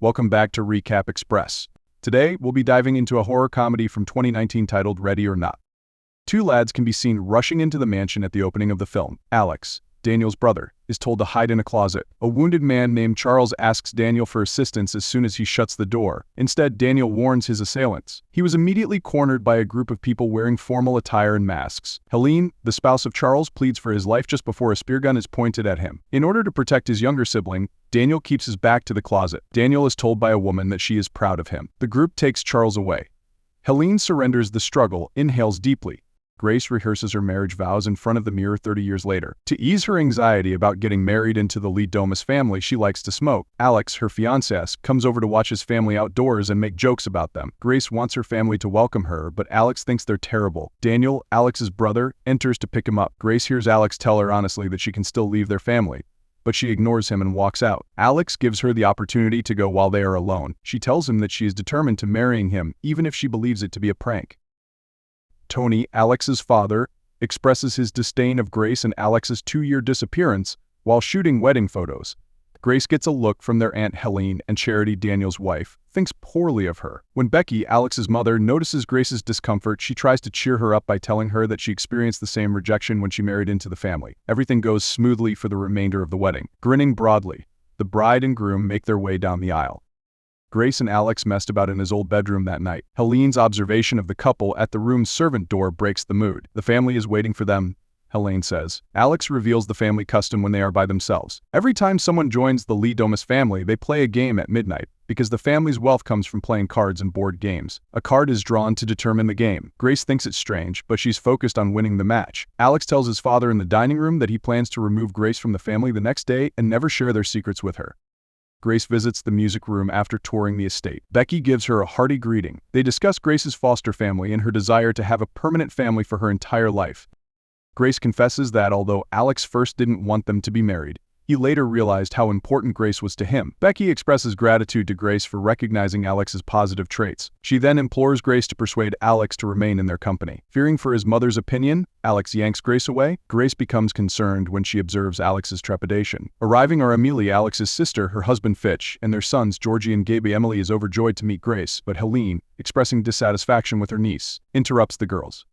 Welcome back to Recap Express. Today, we'll be diving into a horror comedy from 2019 titled Ready or Not. Two lads can be seen rushing into the mansion at the opening of the film. Alex, Daniel's brother, is told to hide in a closet. A wounded man named Charles asks Daniel for assistance as soon as he shuts the door. Instead, Daniel warns his assailants. He was immediately cornered by a group of people wearing formal attire and masks. Helene, the spouse of Charles, pleads for his life just before a spear gun is pointed at him. In order to protect his younger sibling, Daniel keeps his back to the closet. Daniel is told by a woman that she is proud of him. The group takes Charles away. Helene surrenders the struggle, inhales deeply. Grace rehearses her marriage vows in front of the mirror 30 years later. To ease her anxiety about getting married into the Lee Domus family, she likes to smoke. Alex, her fiancé, comes over to watch his family outdoors and make jokes about them. Grace wants her family to welcome her, but Alex thinks they're terrible. Daniel, Alex's brother, enters to pick him up. Grace hears Alex tell her honestly that she can still leave their family, but she ignores him and walks out. Alex gives her the opportunity to go while they are alone. She tells him that she is determined to marrying him, even if she believes it to be a prank. Tony, Alex's father, expresses his disdain of Grace and Alex's 2-year disappearance while shooting wedding photos. Grace gets a look from their Aunt Helene, and Charity, Daniel's wife, thinks poorly of her. When Becky, Alex's mother, notices Grace's discomfort, she tries to cheer her up by telling her that she experienced the same rejection when she married into the family. Everything goes smoothly for the remainder of the wedding. Grinning broadly, the bride and groom make their way down the aisle. Grace and Alex messed about in his old bedroom that night. Helene's observation of the couple at the room's servant door breaks the mood. The family is waiting for them, Helene says. Alex reveals the family custom when they are by themselves. Every time someone joins the Lee Domus family, they play a game at midnight, because the family's wealth comes from playing cards and board games. A card is drawn to determine the game. Grace thinks it's strange, but she's focused on winning the match. Alex tells his father in the dining room that he plans to remove Grace from the family the next day and never share their secrets with her. Grace visits the music room after touring the estate. Becky gives her a hearty greeting. They discuss Grace's foster family and her desire to have a permanent family for her entire life. Grace confesses that although Alex first didn't want them to be married, he later realized how important Grace was to him. Becky expresses gratitude to Grace for recognizing Alex's positive traits. She then implores Grace to persuade Alex to remain in their company. Fearing for his mother's opinion, Alex yanks Grace away. Grace becomes concerned when she observes Alex's trepidation. Arriving are Amelie, Alex's sister, her husband Fitch, and their sons Georgie and Gaby. Emily is overjoyed to meet Grace, but Helene, expressing dissatisfaction with her niece, interrupts the girls.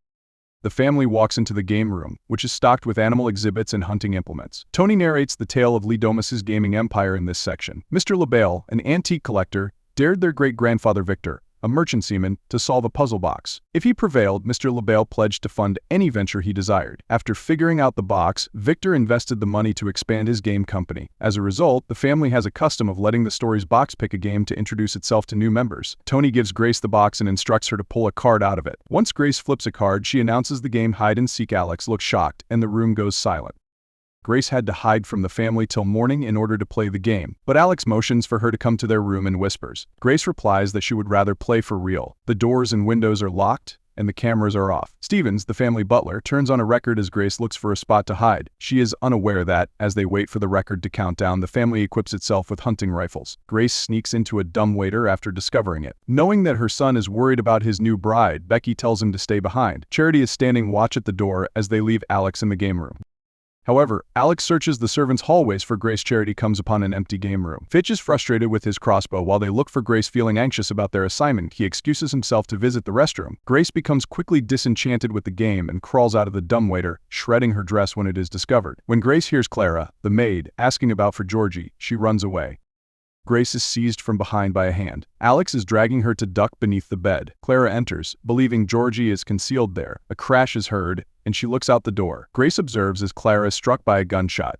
The family walks into the game room, which is stocked with animal exhibits and hunting implements. Tony narrates the tale of Lee Domus's gaming empire in this section. Mr. LaBelle, an antique collector, dared their great-grandfather Victor, a merchant seaman, to solve a puzzle box. If he prevailed, Mr. LaBelle pledged to fund any venture he desired. After figuring out the box, Victor invested the money to expand his game company. As a result, the family has a custom of letting the story's box pick a game to introduce itself to new members. Tony gives Grace the box and instructs her to pull a card out of it. Once Grace flips a card, she announces the game hide-and-seek. Alex looks shocked, and the room goes silent. Grace had to hide from the family till morning in order to play the game, but Alex motions for her to come to their room and whispers. Grace replies that she would rather play for real. The doors and windows are locked, and the cameras are off. Stevens, the family butler, turns on a record as Grace looks for a spot to hide. She is unaware that, as they wait for the record to count down, the family equips itself with hunting rifles. Grace sneaks into a dumbwaiter after discovering it. Knowing that her son is worried about his new bride, Becky tells him to stay behind. Charity is standing watch at the door as they leave Alex in the game room. However, Alex searches the servants' hallways for Grace. Charity comes upon an empty game room. Fitch is frustrated with his crossbow while they look for Grace. Feeling anxious about their assignment, he excuses himself to visit the restroom. Grace becomes quickly disenchanted with the game and crawls out of the dumbwaiter, shredding her dress when it is discovered. When Grace hears Clara, the maid, asking about for Georgie, she runs away. Grace is seized from behind by a hand. Alex is dragging her to duck beneath the bed. Clara enters, believing Georgie is concealed there. A crash is heard, and she looks out the door. Grace observes as Clara is struck by a gunshot.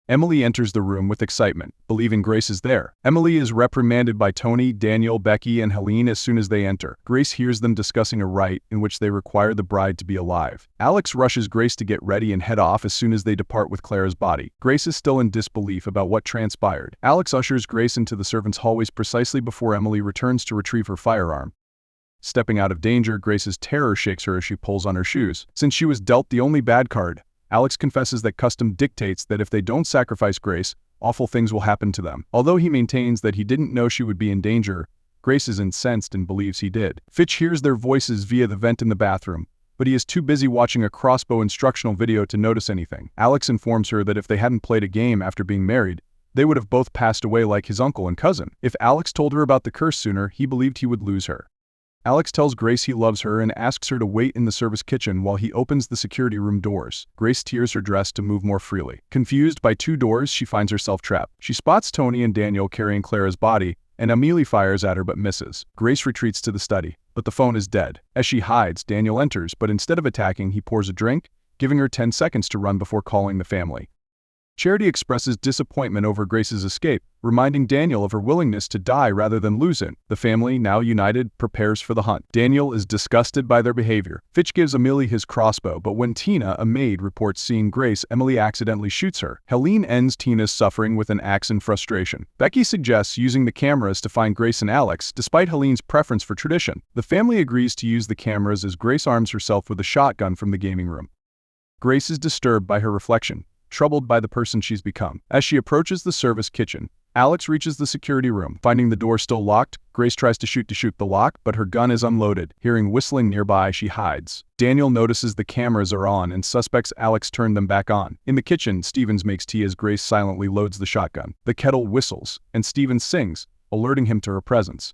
Emily enters the room with excitement, believing Grace is there. Emily is reprimanded by Tony, Daniel, Becky, and Helene as soon as they enter. Grace hears them discussing a rite in which they require the bride to be alive. Alex rushes Grace to get ready and head off as soon as they depart with Clara's body. Grace is still in disbelief about what transpired. Alex ushers Grace into the servants' hallways precisely before Emily returns to retrieve her firearm. Stepping out of danger, Grace's terror shakes her as she pulls on her shoes. Since she was dealt the only bad card, Alex confesses that custom dictates that if they don't sacrifice Grace, awful things will happen to them. Although he maintains that he didn't know she would be in danger, Grace is incensed and believes he did. Fitch hears their voices via the vent in the bathroom, but he is too busy watching a crossbow instructional video to notice anything. Alex informs her that if they hadn't played a game after being married, They would have both passed away like his uncle and cousin. If Alex told her about the curse sooner, he believed he would lose her. Alex tells Grace he loves her and asks her to wait in the service kitchen while he opens the security room doors. Grace tears her dress to move more freely. Confused by two doors, she finds herself trapped. She spots Tony and Daniel carrying Clara's body, and Amelie fires at her but misses. Grace retreats to the study, but the phone is dead. As she hides, Daniel enters, but instead of attacking, he pours a drink, giving her 10 seconds to run before calling the family. Charity expresses disappointment over Grace's escape, reminding Daniel of her willingness to die rather than lose him. The family, now united, prepares for the hunt. Daniel is disgusted by their behavior. Fitch gives Amelie his crossbow, but when Tina, a maid, reports seeing Grace, Emily accidentally shoots her. Helene ends Tina's suffering with an axe in frustration. Becky suggests using the cameras to find Grace and Alex, despite Helene's preference for tradition. The family agrees to use the cameras as Grace arms herself with a shotgun from the gaming room. Grace is disturbed by her reflection, troubled by the person she's become. As she approaches the service kitchen, Alex reaches the security room. Finding the door still locked, Grace tries to shoot the lock, but her gun is unloaded. Hearing whistling nearby, she hides. Daniel notices the cameras are on and suspects Alex turned them back on. In the kitchen, Stevens makes tea as Grace silently loads the shotgun. The kettle whistles, and Stevens sings, alerting him to her presence.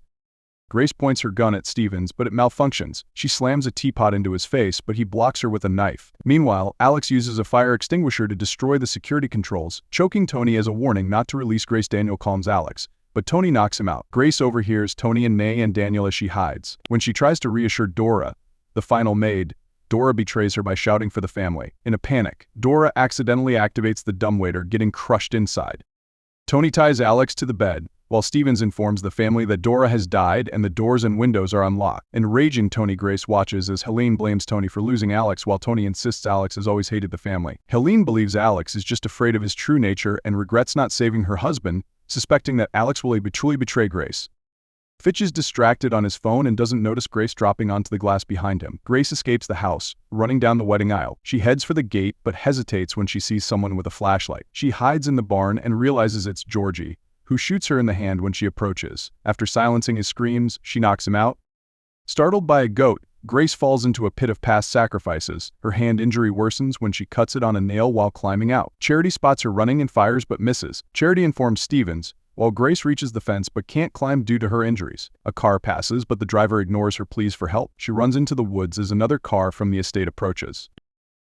Grace points her gun at Stevens, but it malfunctions. She slams a teapot into his face, but he blocks her with a knife. Meanwhile, Alex uses a fire extinguisher to destroy the security controls, choking Tony as a warning not to release Grace. Daniel calms Alex, but Tony knocks him out. Grace overhears Tony and May and Daniel as she hides. When she tries to reassure Dora, the final maid, Dora betrays her by shouting for the family. In a panic, Dora accidentally activates the dumbwaiter, getting crushed inside. Tony ties Alex to the bed, while Stevens informs the family that Dora has died and the doors and windows are unlocked. Enraging Tony, Grace watches as Helene blames Tony for losing Alex while Tony insists Alex has always hated the family. Helene believes Alex is just afraid of his true nature and regrets not saving her husband, suspecting that Alex will truly betray Grace. Fitch is distracted on his phone and doesn't notice Grace dropping onto the glass behind him. Grace escapes the house, running down the wedding aisle. She heads for the gate but hesitates when she sees someone with a flashlight. She hides in the barn and realizes it's Georgie, who shoots her in the hand when she approaches. After silencing his screams, she knocks him out. Startled by a goat, Grace falls into a pit of past sacrifices. Her hand injury worsens when she cuts it on a nail while climbing out. Charity spots her running and fires but misses. Charity informs Stevens, while Grace reaches the fence but can't climb due to her injuries. A car passes, but the driver ignores her pleas for help. She runs into the woods as another car from the estate approaches.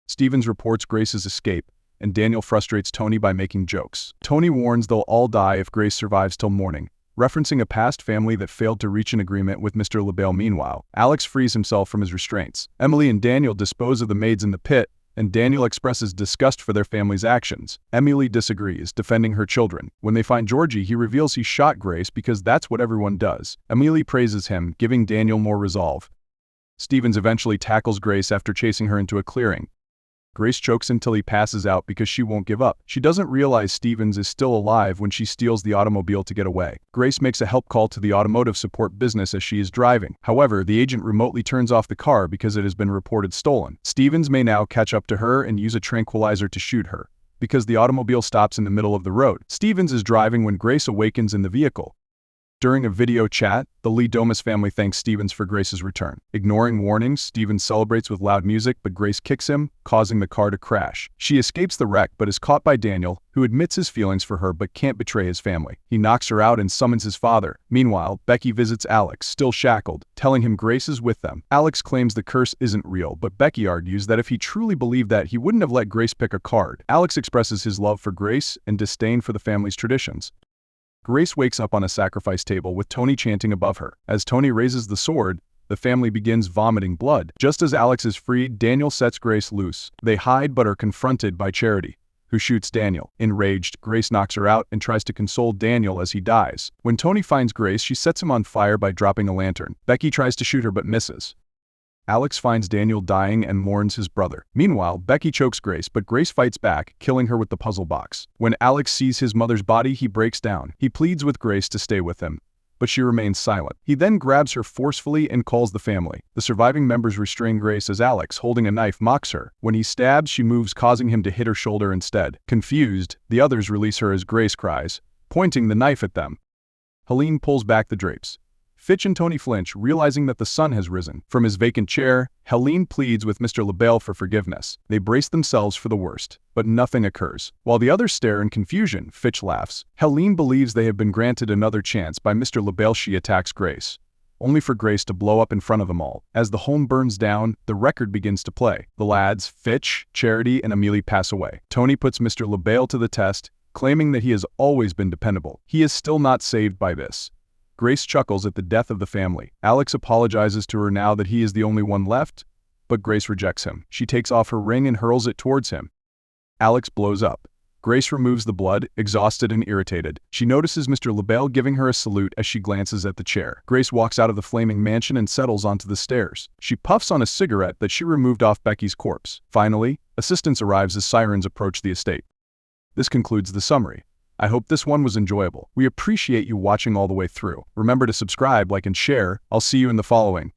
Stevens reports Grace's escape, and Daniel frustrates Tony by making jokes. Tony warns they'll all die if Grace survives till morning, referencing a past family that failed to reach an agreement with Mr. LaBelle. Meanwhile, Alex frees himself from his restraints. Emily and Daniel dispose of the maids in the pit, and Daniel expresses disgust for their family's actions. Emily disagrees, defending her children. When they find Georgie, he reveals he shot Grace because that's what everyone does. Emily praises him, giving Daniel more resolve. Stevens eventually tackles Grace after chasing her into a clearing. Grace chokes until he passes out because she won't give up. She doesn't realize Stevens is still alive when she steals the automobile to get away. Grace makes a help call to the automotive support business as she is driving. However, the agent remotely turns off the car because it has been reported stolen. Stevens may now catch up to her and use a tranquilizer to shoot her, because the automobile stops in the middle of the road. Stevens is driving when Grace awakens in the vehicle. During a video chat, the Lee Domus family thanks Stevens for Grace's return. Ignoring warnings, Stevens celebrates with loud music, but Grace kicks him, causing the car to crash. She escapes the wreck but is caught by Daniel, who admits his feelings for her but can't betray his family. He knocks her out and summons his father. Meanwhile, Becky visits Alex, still shackled, telling him Grace is with them. Alex claims the curse isn't real, but Becky argues that if he truly believed that, he wouldn't have let Grace pick a card. Alex expresses his love for Grace and disdain for the family's traditions. Grace wakes up on a sacrifice table with Tony chanting above her. As Tony raises the sword, the family begins vomiting blood. Just as Alex is freed, Daniel sets Grace loose. They hide but are confronted by Charity, who shoots Daniel. Enraged, Grace knocks her out and tries to console Daniel as he dies. When Tony finds Grace, she sets him on fire by dropping a lantern. Becky tries to shoot her but misses. Alex finds Daniel dying and mourns his brother. Meanwhile, Becky chokes Grace, but Grace fights back, killing her with the puzzle box. When Alex sees his mother's body, he breaks down. He pleads with Grace to stay with him, but she remains silent. He then grabs her forcefully and calls the family. The surviving members restrain Grace as Alex, holding a knife, mocks her. When he stabs, she moves, causing him to hit her shoulder instead. Confused, the others release her as Grace cries, pointing the knife at them. Helene pulls back the drapes. Fitch and Tony flinch, realizing that the sun has risen. From his vacant chair, Helene pleads with Mr. LaBelle for forgiveness. They brace themselves for the worst, but nothing occurs. While the others stare in confusion, Fitch laughs. Helene believes they have been granted another chance by Mr. LaBelle. She attacks Grace, only for Grace to blow up in front of them all. As the home burns down, the record begins to play. The lads, Fitch, Charity, and Amelie pass away. Tony puts Mr. LaBelle to the test, claiming that he has always been dependable. He is still not saved by this. Grace chuckles at the death of the family. Alex apologizes to her now that he is the only one left, but Grace rejects him. She takes off her ring and hurls it towards him. Alex blows up. Grace removes the blood, exhausted and irritated. She notices Mr. LaBelle giving her a salute as she glances at the chair. Grace walks out of the flaming mansion and settles onto the stairs. She puffs on a cigarette that she removed off Becky's corpse. Finally, assistance arrives as sirens approach the estate. This concludes the summary. I hope this one was enjoyable. We appreciate you watching all the way through. Remember to subscribe, like, and share. I'll see you in the following.